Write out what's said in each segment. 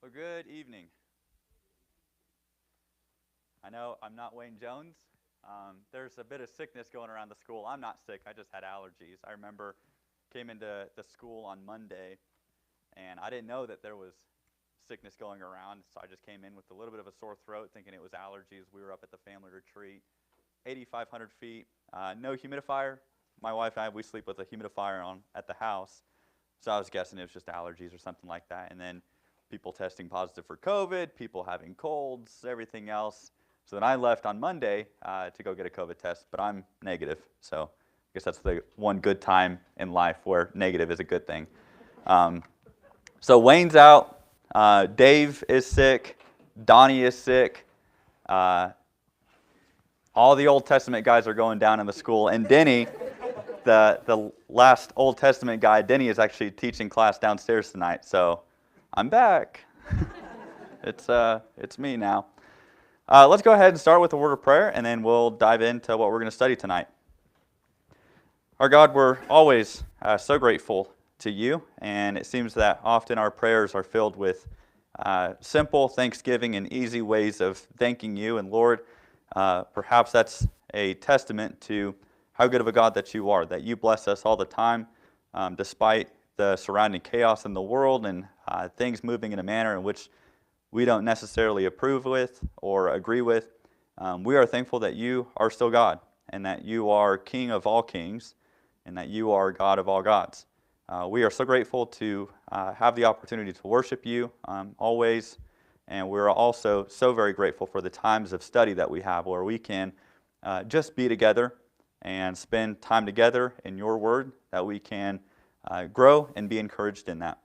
Well, good evening. I know I'm not Wayne Jones. There's a bit of sickness going around the school. I'm not sick. I just had allergies. I remember came into the school on Monday, and I didn't know that there was sickness going around, so I just came in with a little bit of a sore throat, thinking it was allergies. We were up at the family retreat, 8,500 feet, no humidifier. My wife and I, we sleep with a humidifier on at the house, so I was guessing it was just allergies or something like that. And then people testing positive for COVID, people having colds, everything else. So then I left on Monday to go get a COVID test, but I'm negative. So I guess that's the one good time in life where negative is a good thing. So Wayne's out. Dave is sick. Donnie is sick. All the Old Testament guys are going down in the school. And Denny, the last Old Testament guy, Denny is actually teaching class downstairs tonight. So I'm back. It's me now. Let's go ahead and start with a word of prayer, and then we'll dive into what we're going to study tonight. Our God, we're always so grateful to you, and it seems that often our prayers are filled with simple thanksgiving and easy ways of thanking you. And Lord, perhaps that's a testament to how good of a God that you are, that you bless us all the time, despite the surrounding chaos in the world and things moving in a manner in which we don't necessarily approve with or agree with. We are thankful that you are still God, and that you are King of all kings, and that you are God of all gods. We are so grateful to have the opportunity to worship you always, and we're also so very grateful for the times of study that we have where we can just be together and spend time together in your word, that we can grow and be encouraged in that.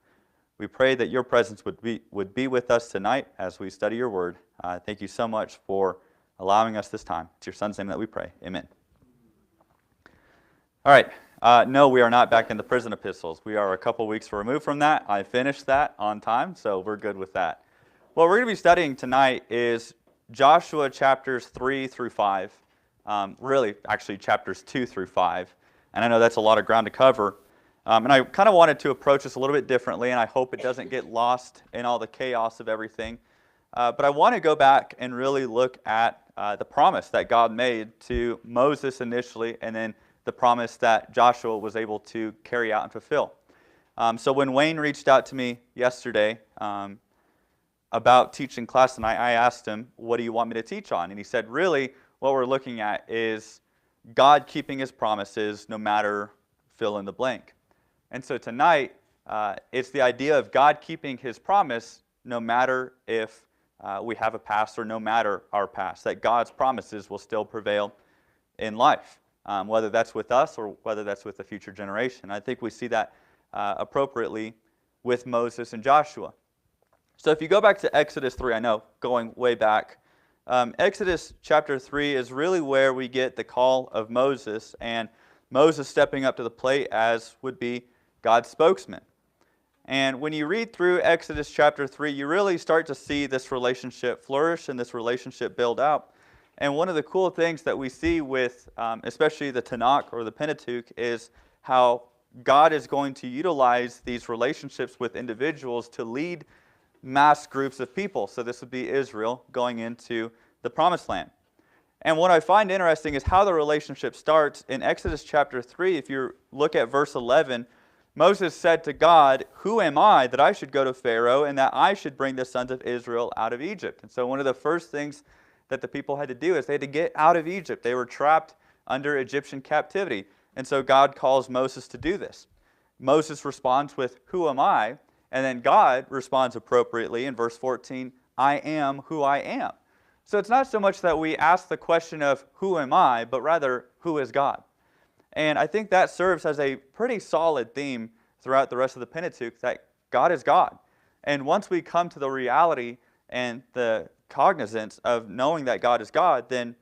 We pray that your presence would be with us tonight as we study your word. Thank you so much for allowing us this time. It's your son's name that we pray. Amen. All right. No, we are not back in the prison epistles. We are a couple weeks removed from that. I finished that on time, so we're good with that. What we're going to be studying tonight is Joshua chapters 3 through 5. Really, actually, chapters 2 through 5. And I know that's a lot of ground to cover. And I kind of wanted to approach this a little bit differently, and I hope it doesn't get lost in all the chaos of everything. But I want to go back and really look at the promise that God made to Moses initially, and then the promise that Joshua was able to carry out and fulfill. So when Wayne reached out to me yesterday about teaching class tonight, I asked him, what do you want me to teach on? And he said, really, what we're looking at is God keeping his promises no matter fill in the blank. And so tonight, it's the idea of God keeping his promise no matter if we have a past or no matter our past, that God's promises will still prevail in life, whether that's with us or whether that's with the future generation. I think we see that appropriately with Moses and Joshua. So if you go back to Exodus 3, I know, going way back, Exodus chapter 3 is really where we get the call of Moses, and Moses stepping up to the plate as would be God's spokesman. And when you read through Exodus chapter 3, you really start to see this relationship flourish and this relationship build out. And one of the cool things that we see with, especially the Tanakh or the Pentateuch, is how God is going to utilize these relationships with individuals to lead mass groups of people. So this would be Israel going into the Promised Land. And what I find interesting is how the relationship starts. In Exodus chapter 3, if you look at verse 11, Moses said to God, "Who am I that I should go to Pharaoh and that I should bring the sons of Israel out of Egypt?" And so one of the first things that the people had to do is they had to get out of Egypt. They were trapped under Egyptian captivity. And so God calls Moses to do this. Moses responds with, "Who am I?" And then God responds appropriately in verse 14, "I am who I am." So it's not so much that we ask the question of who am I, but rather who is God? And I think that serves as a pretty solid theme throughout the rest of the Pentateuch, that God is God. And once we come to the reality and the cognizance of knowing that God is God, then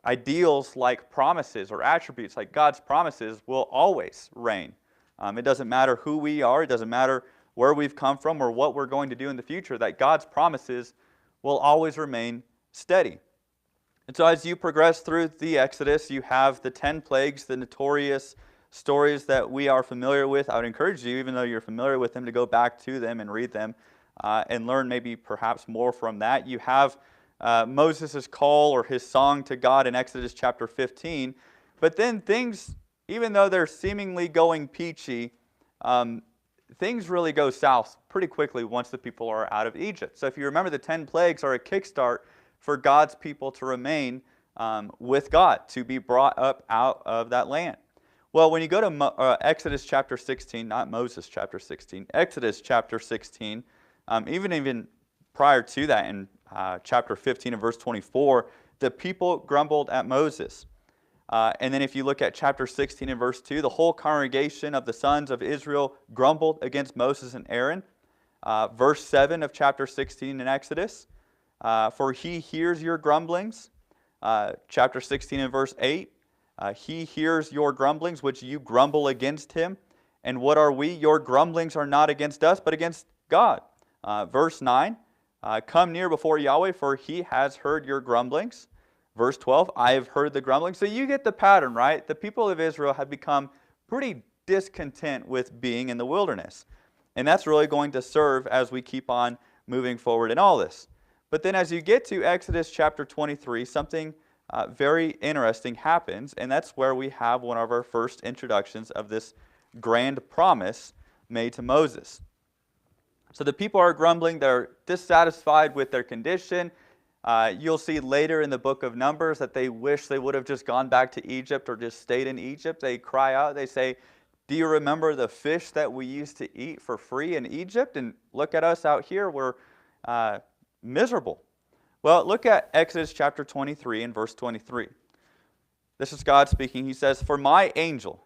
ideals like promises or attributes like God's promises will always reign. It doesn't matter who we are, it doesn't matter where we've come from or what we're going to do in the future, that God's promises will always remain steady. And so as you progress through the Exodus, you have the 10 plagues, the notorious stories that we are familiar with. I would encourage you, even though you're familiar with them, to go back to them and read them. and learn maybe perhaps more from that. You have Moses' call or his song to God in Exodus chapter 15. But then things, even though they're seemingly going peachy, things really go south pretty quickly once the people are out of Egypt. So if you remember, the 10 plagues are a kickstart for God's people to remain with God, to be brought up out of that land. Well, when you go to Exodus chapter 16, not Moses chapter 16, Exodus chapter 16, even prior to that in chapter 15 and verse 24, the people grumbled at Moses. And then if you look at chapter 16 and verse 2, the whole congregation of the sons of Israel grumbled against Moses and Aaron. Verse 7 of chapter 16 in Exodus, for he hears your grumblings. Chapter 16 and verse 8, he hears your grumblings, which you grumble against him. And what are we? Your grumblings are not against us, but against God. Verse 9, come near before Yahweh, for he has heard your grumblings. Verse 12, I have heard the grumbling. So you get the pattern, right? The people of Israel have become pretty discontent with being in the wilderness. And that's really going to serve as we keep on moving forward in all this. But then as you get to Exodus chapter 23, something very interesting happens, and that's where we have one of our first introductions of this grand promise made to Moses. So the people are grumbling, they're dissatisfied with their condition. You'll see later in the book of Numbers that they wish they would have just gone back to Egypt or just stayed in Egypt. They cry out, they say, do you remember the fish that we used to eat for free in Egypt? And look at us out here, we're miserable. Well, look at Exodus chapter 23 and verse 23. This is God speaking. He says, for my angel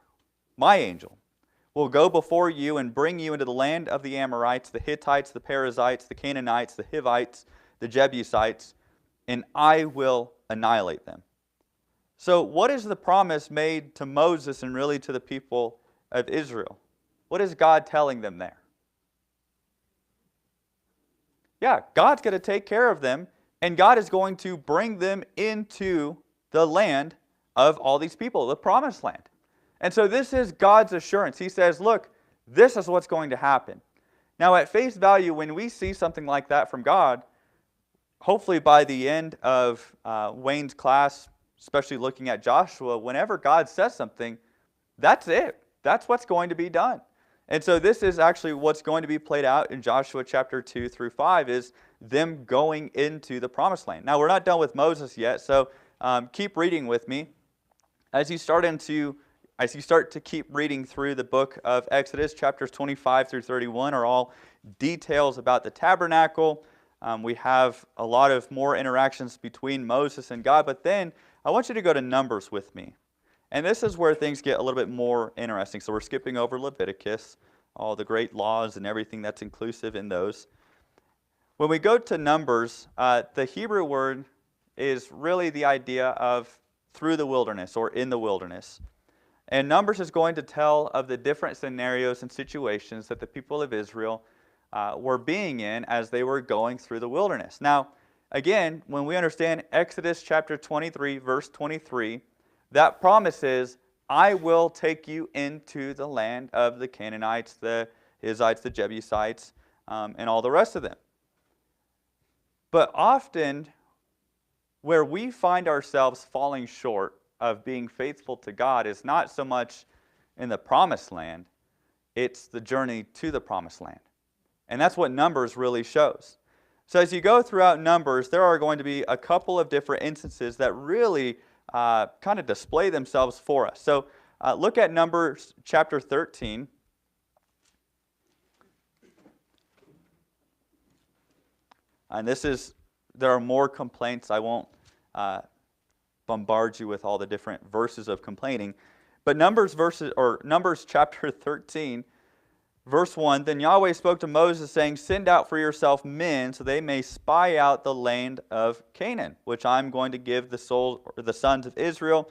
will go before you and bring you into the land of the Amorites, the Hittites, the Perizzites, the Canaanites, the Hivites, the Jebusites, and I will annihilate them. So what is the promise made to Moses and really to the people of Israel? What is God telling them there? Yeah, God's going to take care of them, and God is going to bring them into the land of all these people, the promised land. And so this is God's assurance. He says, look, this is what's going to happen. Now at face value, when we see something like that from God, hopefully by the end of Wayne's class, especially looking at Joshua, whenever God says something, that's it. That's what's going to be done. And so this is actually what's going to be played out in Joshua chapter 2 through 5 is them going into the promised land. Now we're not done with Moses yet, so keep reading with me. As you start to keep reading through the book of Exodus, chapters 25 through 31 are all details about the tabernacle. We have a lot of more interactions between Moses and God, but then I want you to go to Numbers with me. And this is where things get a little bit more interesting. So we're skipping over Leviticus, all the great laws and everything that's inclusive in those. When we go to Numbers, the Hebrew word is really the idea of through the wilderness or in the wilderness. And Numbers is going to tell of the different scenarios and situations that the people of Israel were being in as they were going through the wilderness. Now, again, when we understand Exodus chapter 23, verse 23, that promise is, I will take you into the land of the Canaanites, the Hittites, the Jebusites, and all the rest of them. But often, where we find ourselves falling short of being faithful to God is not so much in the promised land, it's the journey to the promised land. And that's what Numbers really shows. So as you go throughout Numbers, there are going to be a couple of different instances that really kind of display themselves for us. So look at Numbers chapter 13. And there are more complaints. I won't bombard you with all the different verses of complaining. But Numbers chapter 13, verse 1, then Yahweh spoke to Moses, saying, send out for yourself men, so they may spy out the land of Canaan, which I'm going to give the sons of Israel.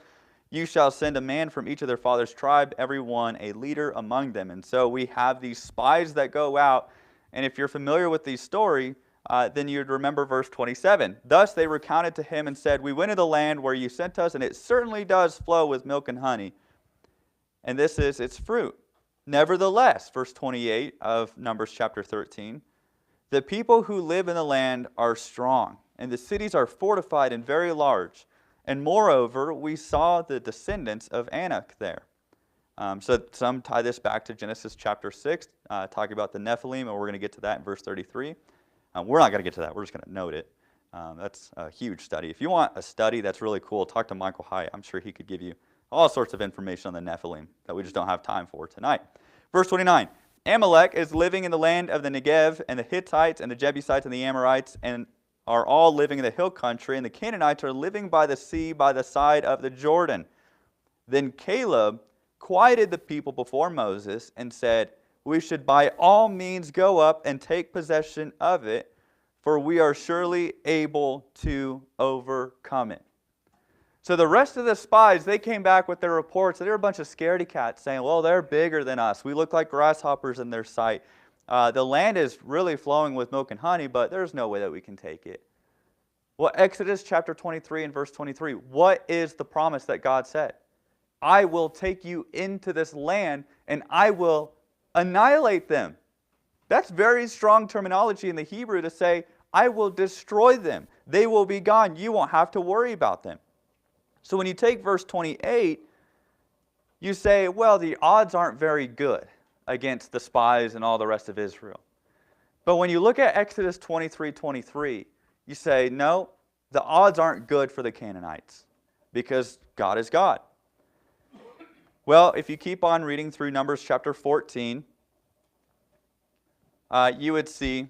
You shall send a man from each of their father's tribe, every one a leader among them. And so we have these spies that go out, and if you're familiar with the story, then you'd remember verse 27. Thus they recounted to him and said, we went to the land where you sent us, and it certainly does flow with milk and honey. And this is its fruit. Nevertheless, verse 28 of Numbers chapter 13, The people who live in the land are strong, and the cities are fortified and very large. And moreover, we saw the descendants of Anak there. So some tie this back to Genesis chapter 6, talking about the Nephilim, and we're going to get to that in verse 33. We're not going to get to that. We're just going to note it. That's a huge study. If you want a study that's really cool, talk to Michael Hyatt. I'm sure he could give you all sorts of information on the Nephilim that we just don't have time for tonight. Verse 29, Amalek is living in the land of the Negev, and the Hittites and the Jebusites and the Amorites and are all living in the hill country, and the Canaanites are living by the sea by the side of the Jordan. Then Caleb quieted the people before Moses and said, we should by all means go up and take possession of it, for we are surely able to overcome it. So the rest of the spies, they came back with their reports. They were a bunch of scaredy cats saying, well, they're bigger than us. We look like grasshoppers in their sight. The land is really flowing with milk and honey, but there's no way that we can take it. Well, Exodus chapter 23 and verse 23, what is the promise that God said? I will take you into this land and I will annihilate them. That's very strong terminology in the Hebrew to say, I will destroy them. They will be gone. You won't have to worry about them. So when you take verse 28, you say, well, the odds aren't very good against the spies and all the rest of Israel. But when you look at Exodus 23:23, you say, no, the odds aren't good for the Canaanites because God is God. Well, if you keep on reading through Numbers chapter 14, you would see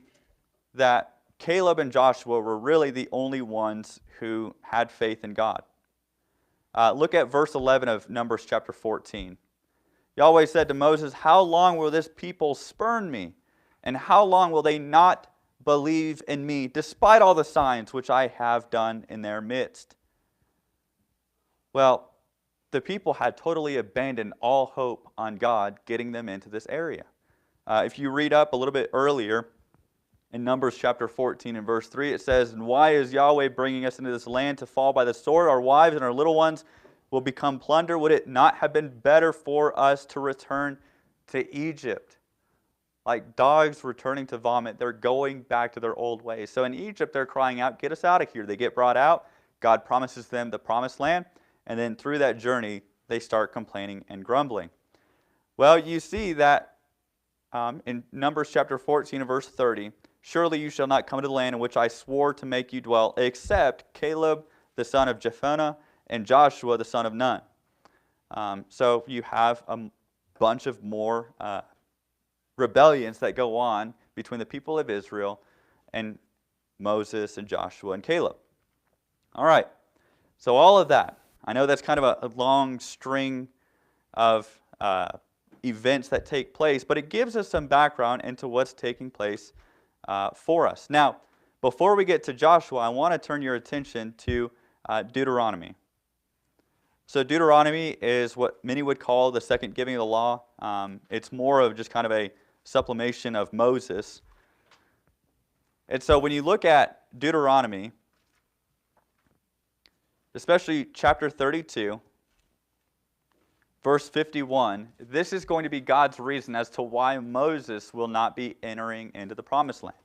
that Caleb and Joshua were really the only ones who had faith in God. Look at verse 11 of Numbers chapter 14. Yahweh said to Moses, how long will this people spurn me? And how long will they not believe in me, despite all the signs which I have done in their midst? Well, the people had totally abandoned all hope on God getting them into this area. If you read up a little bit earlier, in Numbers chapter 14 and verse 3, it says, and why is Yahweh bringing us into this land to fall by the sword? Our wives and our little ones will become plunder. Would it not have been better for us to return to Egypt? Like dogs returning to vomit, they're going back to their old ways. So in Egypt, they're crying out, get us out of here. They get brought out. God promises them the promised land. And then through that journey, they start complaining and grumbling. Well, you see that in Numbers chapter 14 and verse 30, surely you shall not come to the land in which I swore to make you dwell, except Caleb the son of Jephunneh and Joshua the son of Nun. So you have a bunch of more rebellions that go on between the people of Israel and Moses and Joshua and Caleb. All right, so all of that. I know that's kind of a long string of events that take place, but it gives us some background into what's taking place for us. Now, before we get to Joshua, I want to turn your attention to Deuteronomy. So Deuteronomy is what many would call the second giving of the law. It's more of just kind of a supplementation of Moses. And so when you look at Deuteronomy, especially chapter 32, verse 51, this is going to be God's reason as to why Moses will not be entering into the promised land.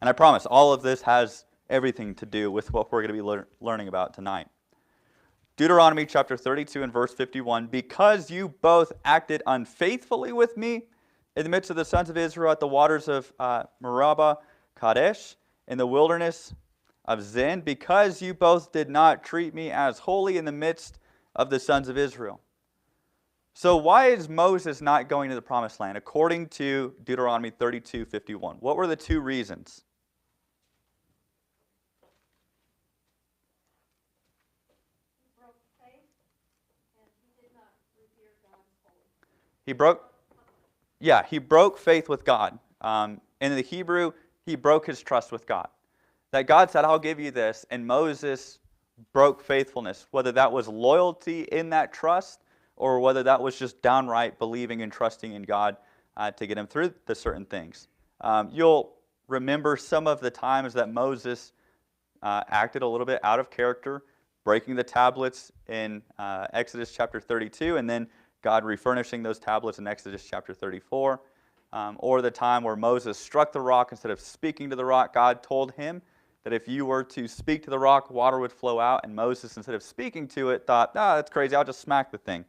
And I promise, all of this has everything to do with what we're going to be learning about tonight. Deuteronomy chapter 32 and verse 51, because you both acted unfaithfully with me in the midst of the sons of Israel at the waters of Meribah, Kadesh, in the wilderness of Zin, because you both did not treat me as holy in the midst of the sons of Israel. So why is Moses not going to the promised land according to Deuteronomy 32:51? What were the two reasons? He broke faith with God. In the Hebrew, he broke his trust with God. That God said, I'll give you this, and Moses broke faithfulness, whether that was loyalty in that trust or whether that was just downright believing and trusting in God to get him through the certain things. You'll remember some of the times that Moses acted a little bit out of character, breaking the tablets in Exodus chapter 32, and then God refurnishing those tablets in Exodus chapter 34. or the time where Moses struck the rock instead of speaking to the rock. God told him that if you were to speak to the rock, water would flow out, and Moses, instead of speaking to it, thought, that's crazy, I'll just smack the thing.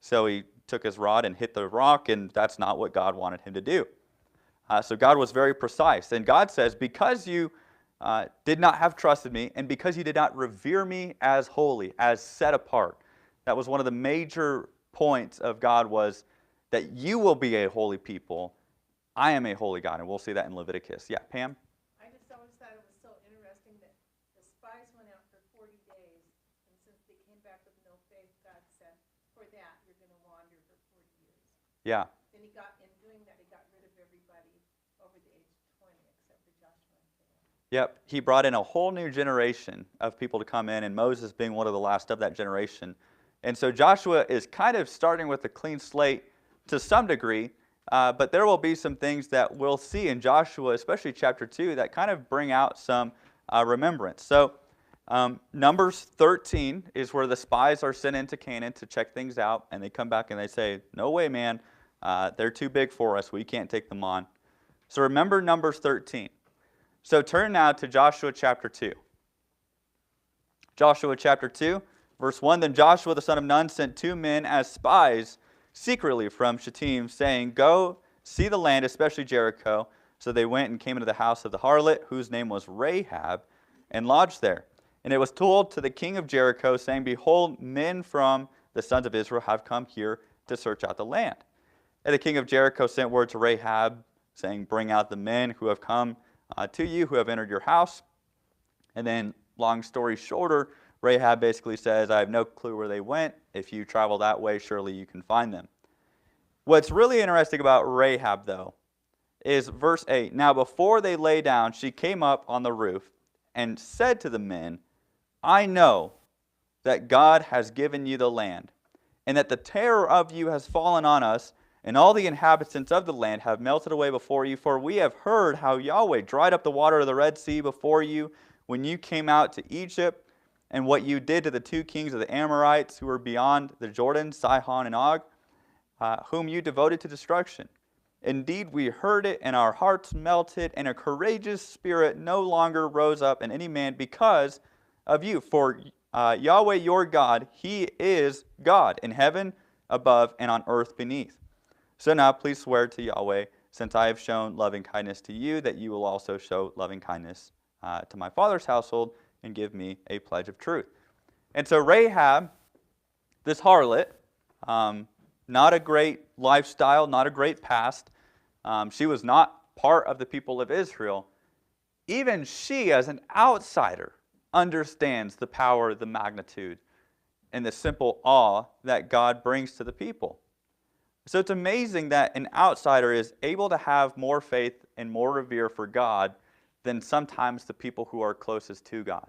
So he took his rod and hit the rock, and that's not what God wanted him to do. So God was very precise. And God says, because you did not have trusted me, and because you did not revere me as holy, as set apart, that was one of the major points of God, was that you will be a holy people. I am a holy God, and we'll see that in Leviticus. Yeah, Pam? I just always thought it was so interesting that the spies went out for 40 days, and since they came back with no faith, God said, for that, you're going to wander for 40 years. Yeah. Then in doing that, he got rid of everybody over the age of 20, except for Joshua and Caleb. Yep, he brought in a whole new generation of people to come in, and Moses being one of the last of that generation. And so Joshua is kind of starting with a clean slate to some degree, but there will be some things that we'll see in Joshua, especially chapter 2, that kind of bring out some remembrance. So Numbers 13 is where the spies are sent into Canaan to check things out, and they come back and they say, no way, man, they're too big for us. We can't take them on. So remember Numbers 13. So turn now to Joshua chapter 2. Joshua chapter 2, verse 1, Then Joshua the son of Nun sent 2 men as spies secretly from Shittim, saying, Go see the land, especially Jericho. So they went and came into the house of the harlot, whose name was Rahab, and lodged there. And it was told to the king of Jericho, saying, Behold, men from the sons of Israel have come here to search out the land. And the king of Jericho sent word to Rahab, saying, Bring out the men who have come to you, who have entered your house. And then, long story shorter, Rahab basically says, I have no clue where they went. If you travel that way, surely you can find them. What's really interesting about Rahab, though, is verse 8. Now before they lay down, she came up on the roof and said to the men, I know that God has given you the land, and that the terror of you has fallen on us, and all the inhabitants of the land have melted away before you. For we have heard how Yahweh dried up the water of the Red Sea before you when you came out to Egypt, and what you did to the 2 kings of the Amorites who were beyond the Jordan, Sihon and Og, whom you devoted to destruction. Indeed, we heard it, and our hearts melted, and a courageous spirit no longer rose up in any man because of you. For Yahweh your God, He is God in heaven above and on earth beneath. So now please swear to Yahweh, since I have shown loving kindness to you, that you will also show loving kindness to my father's household, and give me a pledge of truth. And so Rahab, this harlot, not a great lifestyle, not a great past. She was not part of the people of Israel. Even she, as an outsider, understands the power, the magnitude, and the simple awe that God brings to the people. So it's amazing that an outsider is able to have more faith and more revere for God than sometimes the people who are closest to God.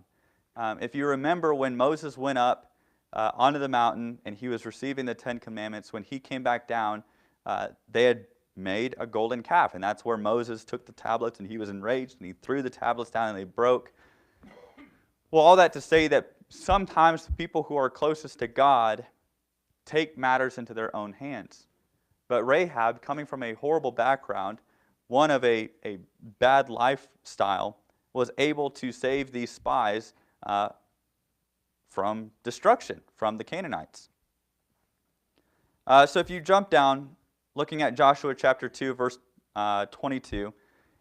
If you remember when Moses went up onto the mountain and he was receiving the 10 Commandments, when he came back down, they had made a golden calf, and that's where Moses took the tablets, and he was enraged, and he threw the tablets down, and they broke. Well, all that to say that sometimes the people who are closest to God take matters into their own hands. But Rahab, coming from a horrible background, one of a bad lifestyle, was able to save these spies from destruction, from the Canaanites. So if you jump down, looking at Joshua chapter 2, verse 22,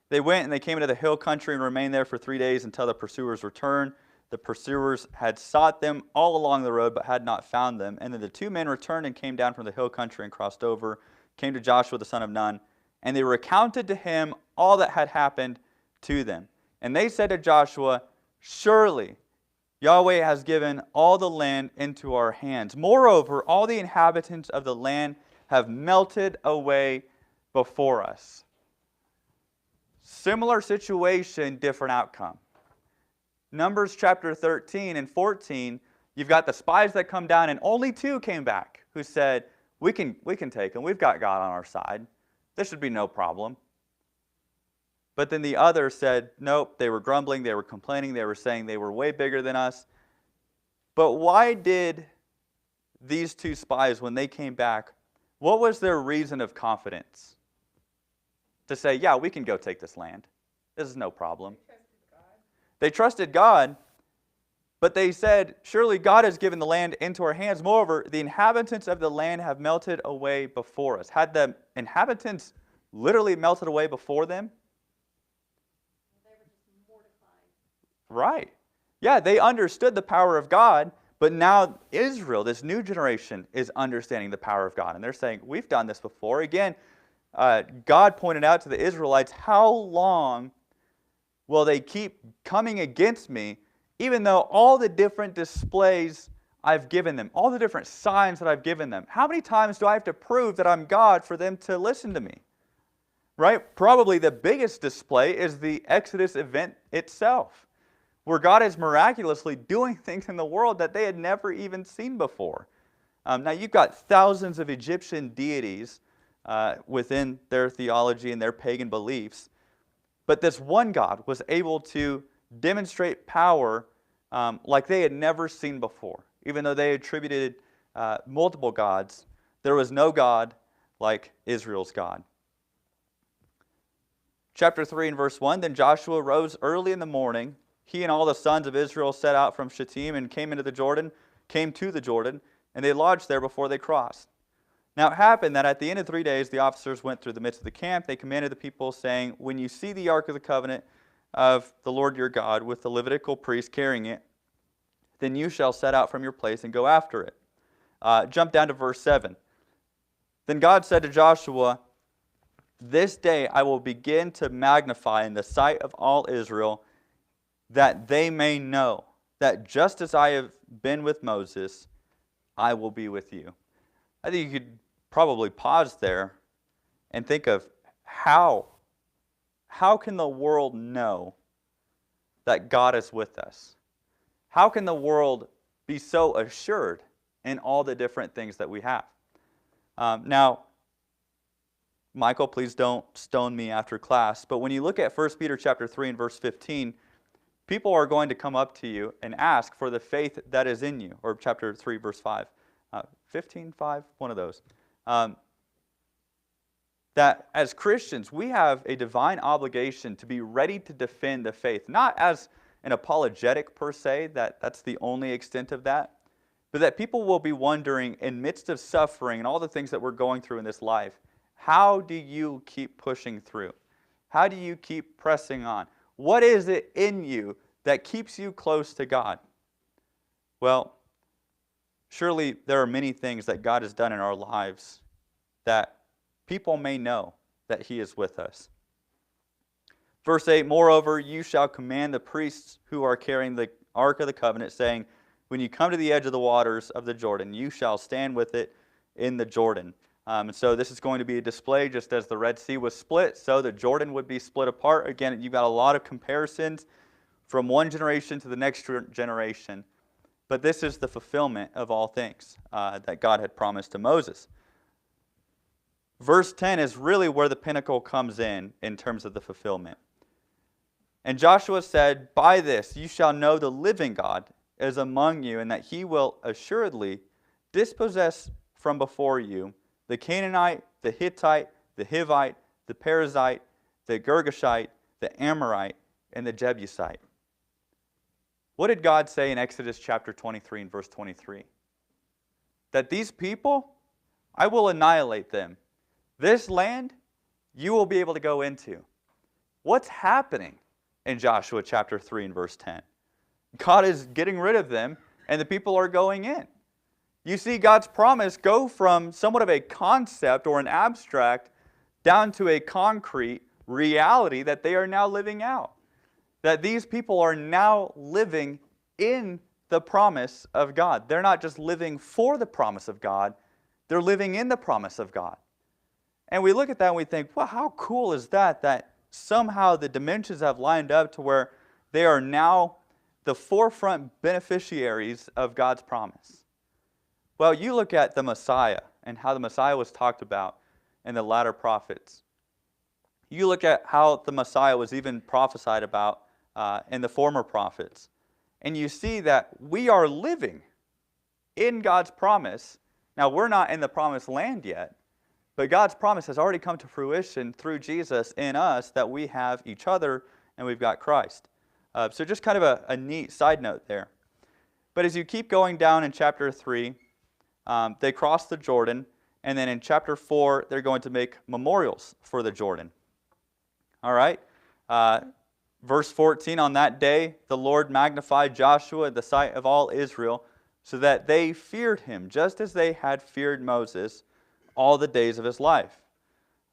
they went and they came into the hill country and remained there for 3 days until the pursuers returned. The pursuers had sought them all along the road, but had not found them. And then the 2 men returned and came down from the hill country and crossed over, came to Joshua the son of Nun, and they recounted to him all that had happened to them. And they said to Joshua, Surely Yahweh has given all the land into our hands. Moreover, all the inhabitants of the land have melted away before us. Similar situation, different outcome. Numbers chapter 13 and 14, you've got the spies that come down, and only 2 came back who said, we can take them. We've got God on our side. This should be no problem. But then the others said, nope, they were grumbling, they were complaining, they were saying they were way bigger than us. But why did these 2 spies, when they came back, what was their reason of confidence? to say, yeah, we can go take this land. This is no problem. They trusted God. They trusted God, but they said, surely God has given the land into our hands. Moreover, the inhabitants of the land have melted away before us. Had the inhabitants literally melted away before them? They were just mortified. Right. Yeah, they understood the power of God, but now Israel, this new generation, is understanding the power of God. And they're saying, we've done this before. Again, God pointed out to the Israelites, how long will they keep coming against me, even though all the different displays I've given them, all the different signs that I've given them? How many times do I have to prove that I'm God for them to listen to me? Right? Probably the biggest display is the Exodus event itself, where God is miraculously doing things in the world that they had never even seen before. Now, you've got thousands of Egyptian deities within their theology and their pagan beliefs, but this one God was able to demonstrate power like they had never seen before. Even though they attributed multiple gods, there was no God like Israel's God. Chapter 3 and verse 1, Then Joshua rose early in the morning. He and all the sons of Israel set out from Shittim and came to the Jordan, and they lodged there before they crossed. Now it happened that at the end of 3 days, the officers went through the midst of the camp. They commanded the people, saying, When you see the ark of the covenant of the Lord your God, with the Levitical priest carrying it, then you shall set out from your place and go after it. Jump down to verse 7. Then God said to Joshua, This day I will begin to magnify in the sight of all Israel, that they may know that just as I have been with Moses, I will be with you. I think you could probably pause there and think of how can the world know that God is with us? How can the world be so assured in all the different things that we have? Now, Michael, please don't stone me after class, but when you look at 1 Peter chapter 3 and verse 15, people are going to come up to you and ask for the faith that is in you, or chapter 3 verse 5. 15:5, one of those. That as Christians, we have a divine obligation to be ready to defend the faith, not as an apologetic per se, that's the only extent of that, but that people will be wondering in midst of suffering and all the things that we're going through in this life, how do you keep pushing through? How do you keep pressing on? What is it in you that keeps you close to God? Well, surely there are many things that God has done in our lives that people may know that He is with us. Verse 8, Moreover, you shall command the priests who are carrying the ark of the covenant, saying, When you come to the edge of the waters of the Jordan, you shall stand with it in the Jordan. And so this is going to be a display, just as the Red Sea was split, so the Jordan would be split apart. Again, you've got a lot of comparisons from one generation to the next generation. But this is the fulfillment of all things that God had promised to Moses. Verse 10 is really where the pinnacle comes in terms of the fulfillment. And Joshua said, By this you shall know the living God is among you, and that He will assuredly dispossess from before you the Canaanite, the Hittite, the Hivite, the Perizzite, the Girgashite, the Amorite, and the Jebusite. What did God say in Exodus chapter 23 and verse 23? That these people, I will annihilate them. This land, you will be able to go into. What's happening in Joshua chapter 3 and verse 10? God is getting rid of them, and the people are going in. You see God's promise go from somewhat of a concept or an abstract down to a concrete reality that they are now living out. That these people are now living in the promise of God. They're not just living for the promise of God, they're living in the promise of God. And we look at that and we think, well, how cool is that? That somehow the dimensions have lined up to where they are now the forefront beneficiaries of God's promise. Well, you look at the Messiah and how the Messiah was talked about in the latter prophets. You look at how the Messiah was even prophesied about in the former prophets. And you see that we are living in God's promise. Now, we're not in the promised land yet, But God's promise has already come to fruition through Jesus in us, that we have each other and we've got Christ. So just kind of a neat side note there. But as you keep going down in chapter 3, they cross the Jordan, and then in chapter 4, they're going to make memorials for the Jordan. All right? Verse 14, on that day, the Lord magnified Joshua in the sight of all Israel, so that they feared him, just as they had feared Moses all the days of his life.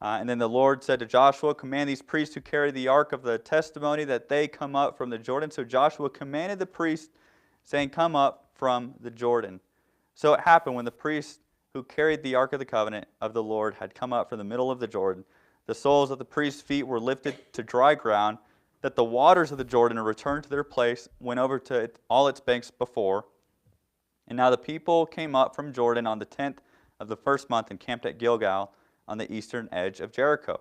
And then the Lord said to Joshua, command these priests who carry the ark of the testimony that they come up from the Jordan. So Joshua commanded the priests, saying, come up from the Jordan. So it happened when the priests who carried the ark of the covenant of the Lord had come up from the middle of the Jordan, the soles of the priests' feet were lifted to dry ground, that the waters of the Jordan returned to their place, went over to all its banks before. And now the people came up from Jordan on the 10th of the first month and camped at Gilgal on the eastern edge of Jericho.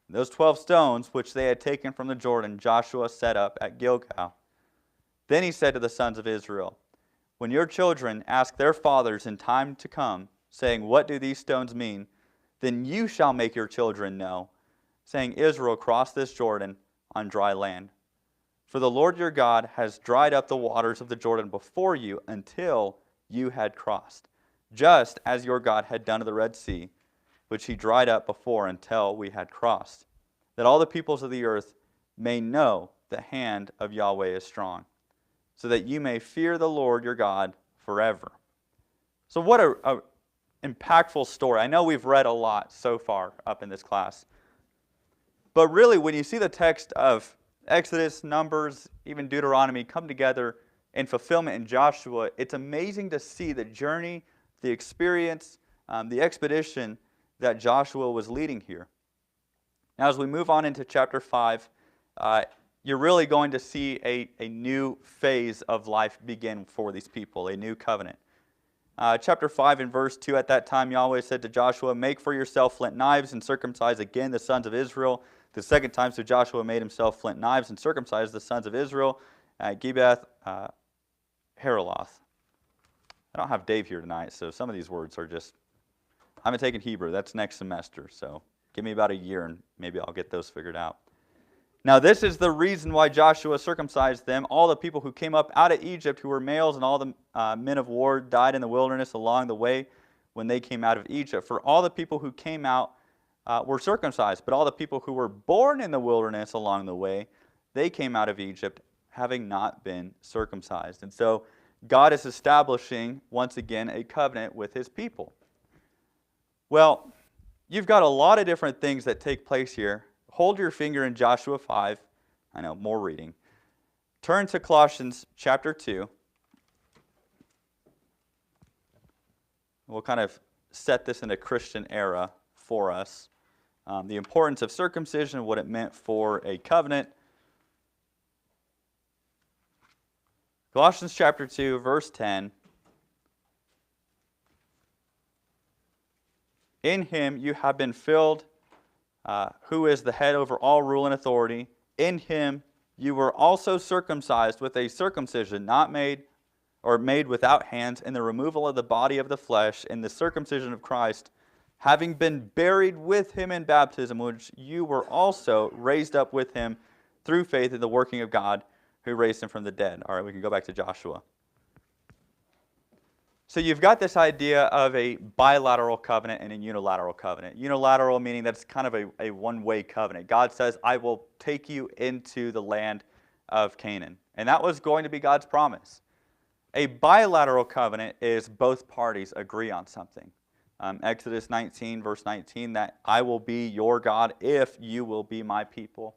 And those 12 stones which they had taken from the Jordan, Joshua set up at Gilgal. Then he said to the sons of Israel, when your children ask their fathers in time to come, saying, what do these stones mean? Then you shall make your children know, saying, Israel crossed this Jordan on dry land. For the Lord your God has dried up the waters of the Jordan before you until you had crossed, just as your God had done to the Red Sea, which he dried up before until we had crossed, that all the peoples of the earth may know the hand of Yahweh is strong, so that you may fear the Lord your God forever. So what a impactful story. I know we've read a lot so far up in this class. But really, when you see the text of Exodus, Numbers, even Deuteronomy come together in fulfillment in Joshua, it's amazing to see the journey, the experience, the expedition that Joshua was leading here. Now, as we move on into chapter 5, you're really going to see a new phase of life begin for these people, a new covenant. Chapter 5 and verse 2, at that time Yahweh said to Joshua, make for yourself flint knives and circumcise again the sons of Israel. The second time, so Joshua made himself flint knives and circumcised the sons of Israel at Gibeath Haraloth. I don't have Dave here tonight, so some of these words are just, I haven't taken Hebrew. That's next semester, so give me about a year and maybe I'll get those figured out. Now this is the reason why Joshua circumcised them. All the people who came up out of Egypt who were males and all the men of war died in the wilderness along the way when they came out of Egypt. For all the people who came out were circumcised, but all the people who were born in the wilderness along the way, they came out of Egypt having not been circumcised. And so God is establishing, once again, a covenant with his people. Well, you've got a lot of different things that take place here. Hold your finger in Joshua 5. I know, more reading. Turn to Colossians chapter 2. We'll kind of set this in a Christian era for us. The importance of circumcision and what it meant for a covenant. Colossians chapter 2, verse 10. In him you have been filled, who is the head over all rule and authority. In him you were also circumcised with a circumcision not made or made without hands, in the removal of the body of the flesh, in the circumcision of Christ, having been buried with him in baptism, which you were also raised up with him through faith in the working of God who raised him from the dead. All right, we can go back to Joshua. So you've got this idea of a bilateral covenant and a unilateral covenant. Unilateral meaning that's kind of a one-way covenant. God says, I will take you into the land of Canaan. And that was going to be God's promise. A bilateral covenant is both parties agree on something. Exodus 19, verse 19, that I will be your God if you will be my people.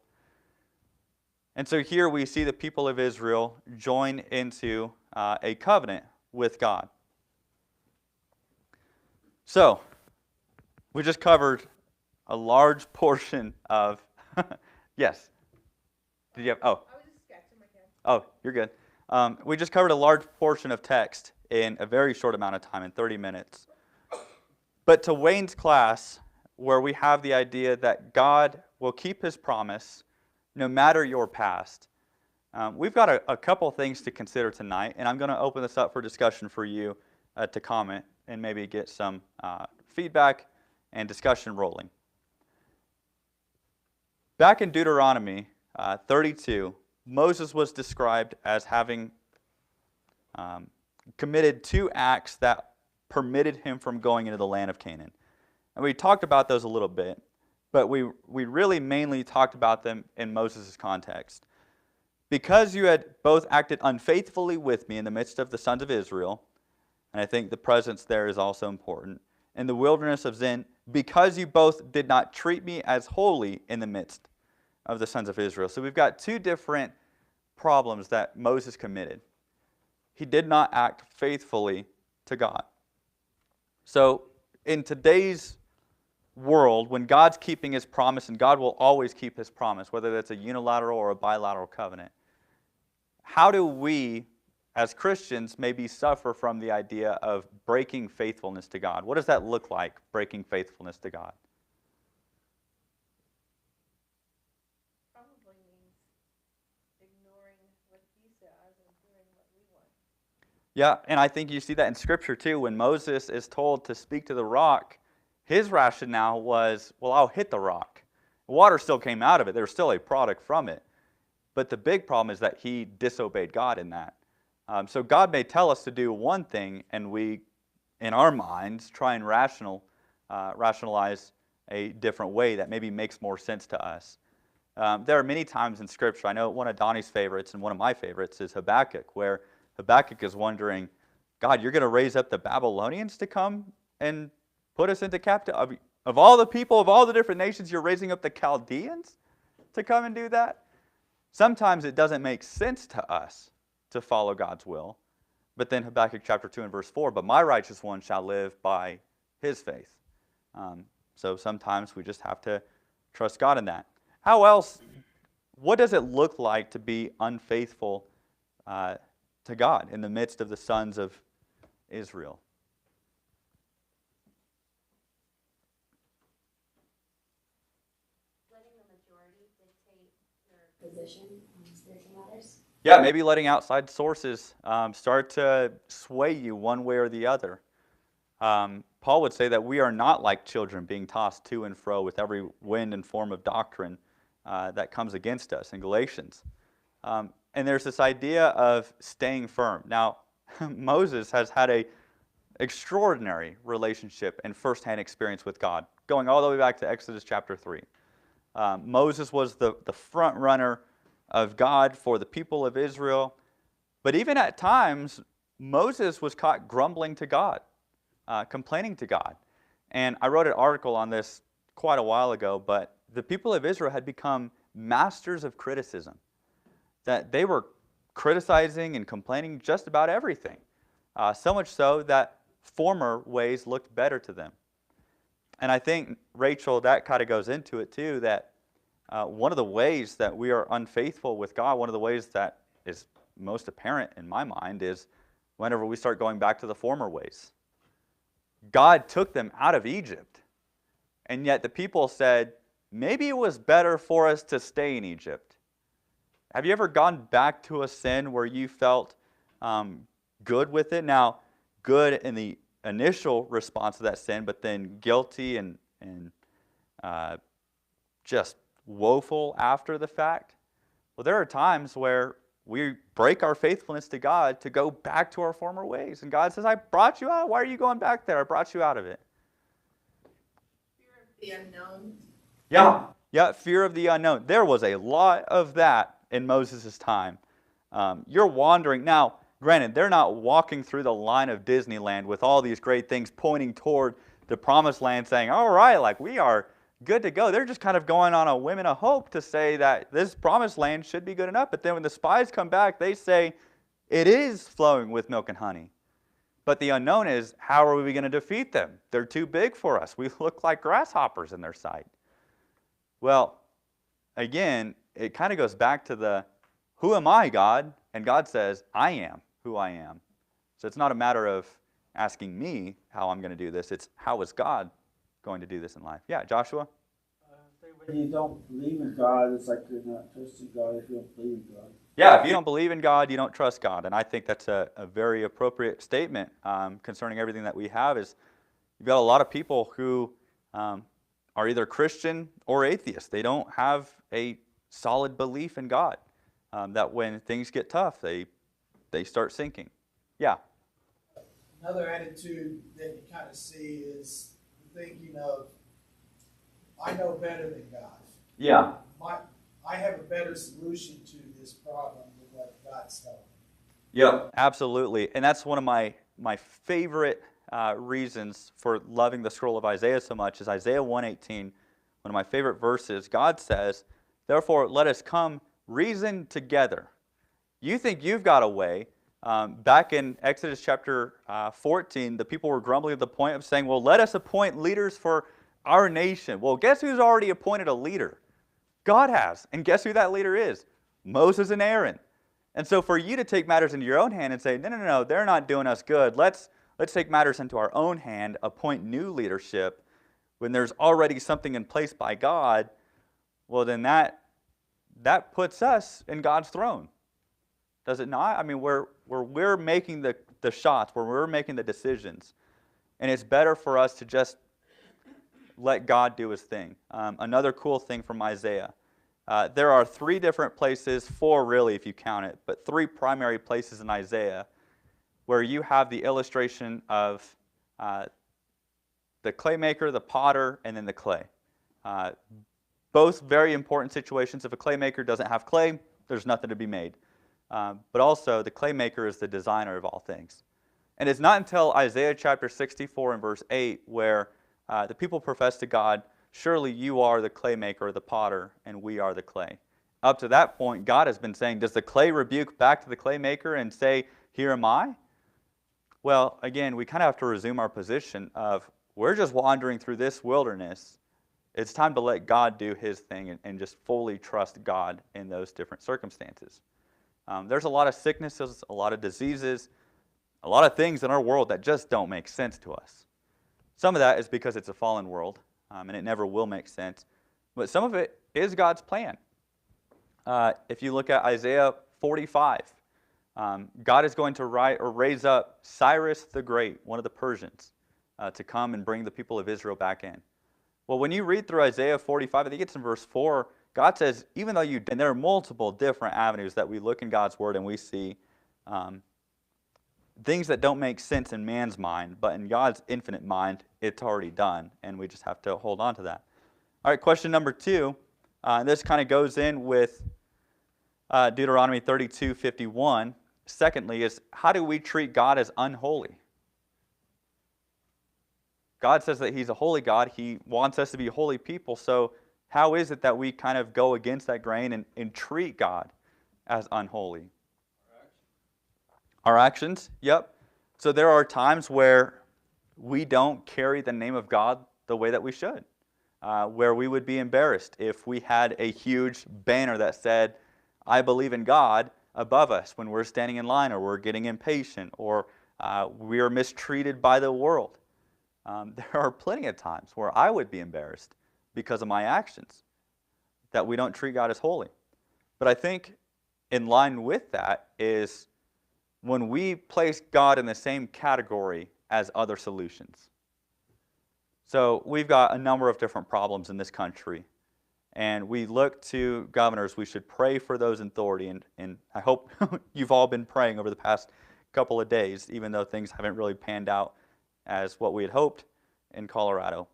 And so here we see the people of Israel join into a covenant with God. So, we just covered a large portion of, yes. Did you have, I was just scratching my head. oh, you're good. We just covered a large portion of text in a very short amount of time, in 30 minutes. But to Wayne's class, where we have the idea that God will keep his promise no matter your past, we've got a couple things to consider tonight, and I'm going to open this up for discussion for you to comment and maybe get some feedback and discussion rolling. Back in Deuteronomy 32, Moses was described as having committed 2 acts that permitted him from going into the land of Canaan. And we talked about those a little bit, but we really mainly talked about them in Moses' context. Because you had both acted unfaithfully with me in the midst of the sons of Israel, and I think the presence there is also important, in the wilderness of Zin, because you both did not treat me as holy in the midst of the sons of Israel. So we've got 2 different problems that Moses committed. He did not act faithfully to God. So in today's world, when God's keeping his promise, and God will always keep his promise, whether that's a unilateral or a bilateral covenant, how do we, as Christians, maybe suffer from the idea of breaking faithfulness to God? What does that look like, breaking faithfulness to God? Probably means ignoring what he says and doing what we want. Yeah, and I think you see that in Scripture too. When Moses is told to speak to the rock, his rationale was, well, I'll hit the rock. Water still came out of it. There was still a product from it. But the big problem is that he disobeyed God in that. So God may tell us to do one thing, and we, in our minds, try and rationalize a different way that maybe makes more sense to us. There are many times in Scripture, I know one of Donnie's favorites and one of my favorites is Habakkuk, where Habakkuk is wondering, God, you're going to raise up the Babylonians to come and put us into captivity? Of all the people, of all the different nations, you're raising up the Chaldeans to come and do that? Sometimes it doesn't make sense to us to follow God's will. But then Habakkuk chapter 2 and verse 4, but my righteous one shall live by his faith. So sometimes we just have to trust God in that. How else, what does it look like to be unfaithful to God in the midst of the sons of Israel? Letting the majority dictate your position on spiritual matters. Yeah, maybe letting outside sources start to sway you one way or the other. Paul would say that we are not like children being tossed to and fro with every wind and form of doctrine that comes against us in Galatians. And there's this idea of staying firm. Now, Moses has had an extraordinary relationship and firsthand experience with God, going all the way back to Exodus chapter 3. Moses was the front runner of God for the people of Israel. But even at times, Moses was caught grumbling to God, complaining to God. And I wrote an article on this quite a while ago, but the people of Israel had become masters of criticism. That they were criticizing and complaining just about everything. So much so that former ways looked better to them. And I think, Rachel, that kind of goes into it too, that one of the ways that we are unfaithful with God, one of the ways that is most apparent in my mind is whenever we start going back to the former ways. God took them out of Egypt, and yet the people said, maybe it was better for us to stay in Egypt. Have you ever gone back to a sin where you felt good with it? Now, good in the initial response to that sin, but then guilty and just woeful after the fact? Well, there are times where we break our faithfulness to God to go back to our former ways. And God says, I brought you out. Why are you going back there? I brought you out of it. Fear of the unknown. Yeah, fear of the unknown. There was a lot of that in Moses' time. You're wandering. Now, granted, they're not walking through the line of Disneyland with all these great things pointing toward the promised land saying, all right, like we are good to go. They're just kind of going on a whim and a hope to say that this promised land should be good enough. But then when the spies come back, they say it is flowing with milk and honey. But the unknown is, how are we going to defeat them? They're too big for us. We look like grasshoppers in their sight. Well, again, it kind of goes back to the, who am I, God? And God says, I am who I am. So it's not a matter of asking me how I'm going to do this. It's how is God going to do this in life? Yeah, Joshua? When you don't believe in God, it's like you're not trusting God if you don't believe in God. Yeah, if you don't believe in God, you don't trust God. And I think that's a very appropriate statement concerning everything that we have is you've got a lot of people who are either Christian or atheist. They don't have a solid belief in God. That when things get tough, they start sinking. Yeah. Another attitude that you kind of see is thinking of, I know better than God. Yeah. I have a better solution to this problem than what God's telling me. Yep, absolutely. And that's one of my favorite reasons for loving the scroll of Isaiah so much is Isaiah 1:18, one of my favorite verses. God says, therefore, let us come reason together. You think you've got a way. Back in Exodus chapter 14, the people were grumbling at the point of saying, well, let us appoint leaders for our nation. Well, guess who's already appointed a leader? God has. And guess who that leader is? Moses and Aaron. And so for you to take matters into your own hand and say, no, they're not doing us good. Let's take matters into our own hand, appoint new leadership when there's already something in place by God, well, then that puts us in God's throne. Does it not? I mean, we're making the shots, where we're making the decisions. And it's better for us to just let God do his thing. Another cool thing from Isaiah. There are 3 different places, 4 really if you count it, but 3 primary places in Isaiah where you have the illustration of the claymaker, the potter, and then the clay. Both very important situations. If a claymaker doesn't have clay, there's nothing to be made. But also, the claymaker is the designer of all things. And it's not until Isaiah chapter 64 and verse 8 where the people profess to God, surely you are the claymaker, the potter, and we are the clay. Up to that point, God has been saying, does the clay rebuke back to the claymaker and say, here am I? Well, again, we kind of have to resume our position of, we're just wandering through this wilderness. It's time to let God do his thing and just fully trust God in those different circumstances. There's a lot of sicknesses, a lot of diseases, a lot of things in our world that just don't make sense to us. Some of that is because it's a fallen world, and it never will make sense. But some of it is God's plan. If you look at Isaiah 45, God is going to raise up Cyrus the Great, one of the Persians, to come and bring the people of Israel back in. Well, when you read through Isaiah 45, I think it's in verse 4, God says, even though and there are multiple different avenues that we look in God's Word and we see things that don't make sense in man's mind, but in God's infinite mind, it's already done, and we just have to hold on to that. All right, question number 2. This kind of goes in with Deuteronomy 32:51. Secondly, is how do we treat God as unholy? God says that he's a holy God. He wants us to be holy people. So how is it that we kind of go against that grain and treat God as unholy? Our actions? Yep. So there are times where we don't carry the name of God the way that we should. Where we would be embarrassed if we had a huge banner that said, I believe in God, above us when we're standing in line or we're getting impatient or we are mistreated by the world. There are plenty of times where I would be embarrassed because of my actions, that we don't treat God as holy. But I think in line with that is when we place God in the same category as other solutions. So we've got a number of different problems in this country, and we look to governors. We should pray for those in authority, and I hope you've all been praying over the past couple of days, even though things haven't really panned out as what we had hoped in Colorado.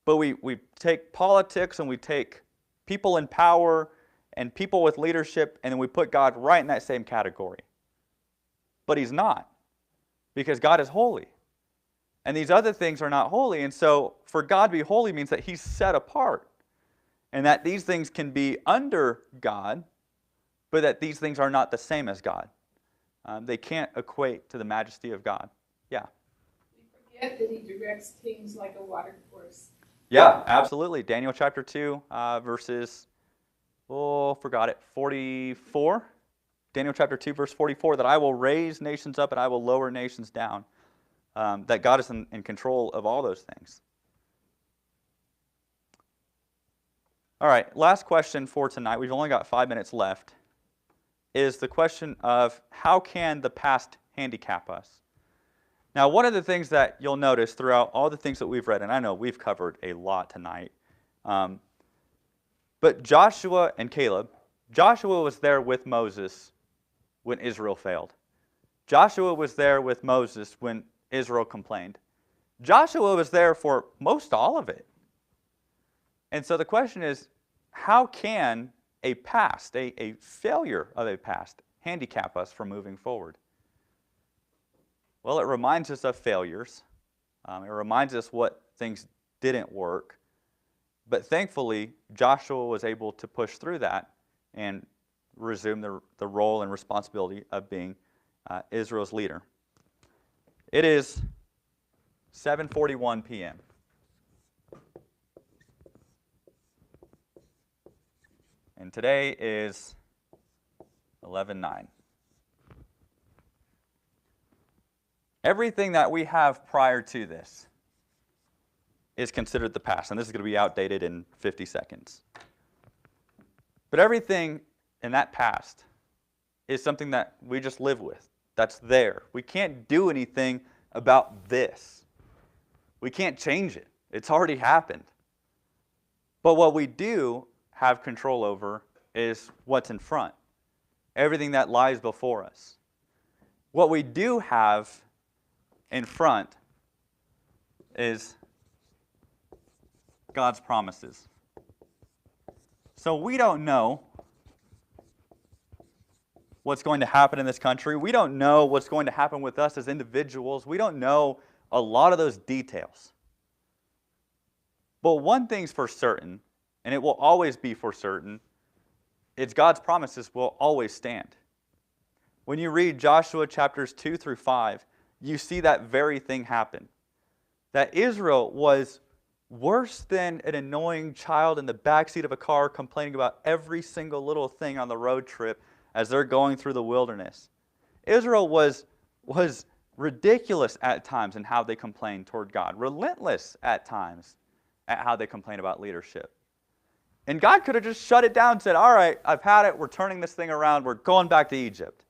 But we take politics and we take people in power and people with leadership, and then we put God right in that same category. But he's not, because God is holy. And these other things are not holy. And so for God to be holy means that he's set apart. And that these things can be under God, but that these things are not the same as God. They can't equate to the majesty of God. Yeah. We forget that he directs things like a water course. Yeah, absolutely. Daniel chapter 2, verses, 44. Daniel chapter 2, verse 44, that I will raise nations up and I will lower nations down. That God is in control of all those things. All right, last question for tonight. We've only got 5 minutes left. Is the question of how can the past handicap us? Now, one of the things that you'll notice throughout all the things that we've read, and I know we've covered a lot tonight, but Joshua and Caleb, Joshua was there with Moses when Israel failed. Joshua was there with Moses when Israel complained. Joshua was there for most all of it. And so the question is, how can a past, a failure of a past, handicap us from moving forward? Well, it reminds us of failures. It reminds us what things didn't work. But thankfully, Joshua was able to push through that and resume the role and responsibility of being Israel's leader. It is 7:41 p.m. And today is 11:09. Everything that we have prior to this is considered the past, and this is going to be outdated in 50 seconds. But everything in that past is something that we just live with, that's there. We can't do anything about this. We can't change it. It's already happened. But what we do have control over is what's in front, everything that lies before us. What we do have in front is God's promises. So we don't know what's going to happen in this country. We don't know what's going to happen with us as individuals. We don't know a lot of those details. But one thing's for certain, and it will always be for certain, it's God's promises will always stand. When you read Joshua chapters 2 through 5, you see that very thing happen. That Israel was worse than an annoying child in the backseat of a car complaining about every single little thing on the road trip as they're going through the wilderness. Israel was ridiculous at times in how they complained toward God, relentless at times at how they complained about leadership. And God could have just shut it down and said, all right, I've had it, we're turning this thing around, we're going back to Egypt.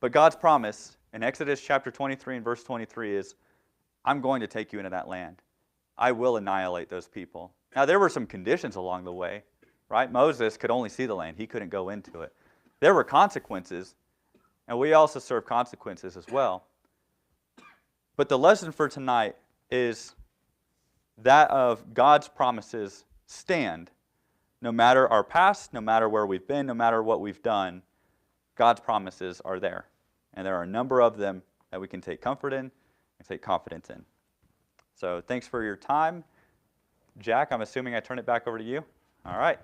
But God's promise in Exodus chapter 23 and verse 23 is, I'm going to take you into that land. I will annihilate those people. Now, there were some conditions along the way, right? Moses could only see the land. He couldn't go into it. There were consequences, and we also serve consequences as well. But the lesson for tonight is that of God's promises stand. No matter our past, no matter where we've been, no matter what we've done, God's promises are there. And there are a number of them that we can take comfort in and take confidence in. So thanks for your time. Jack, I'm assuming I turn it back over to you. All right.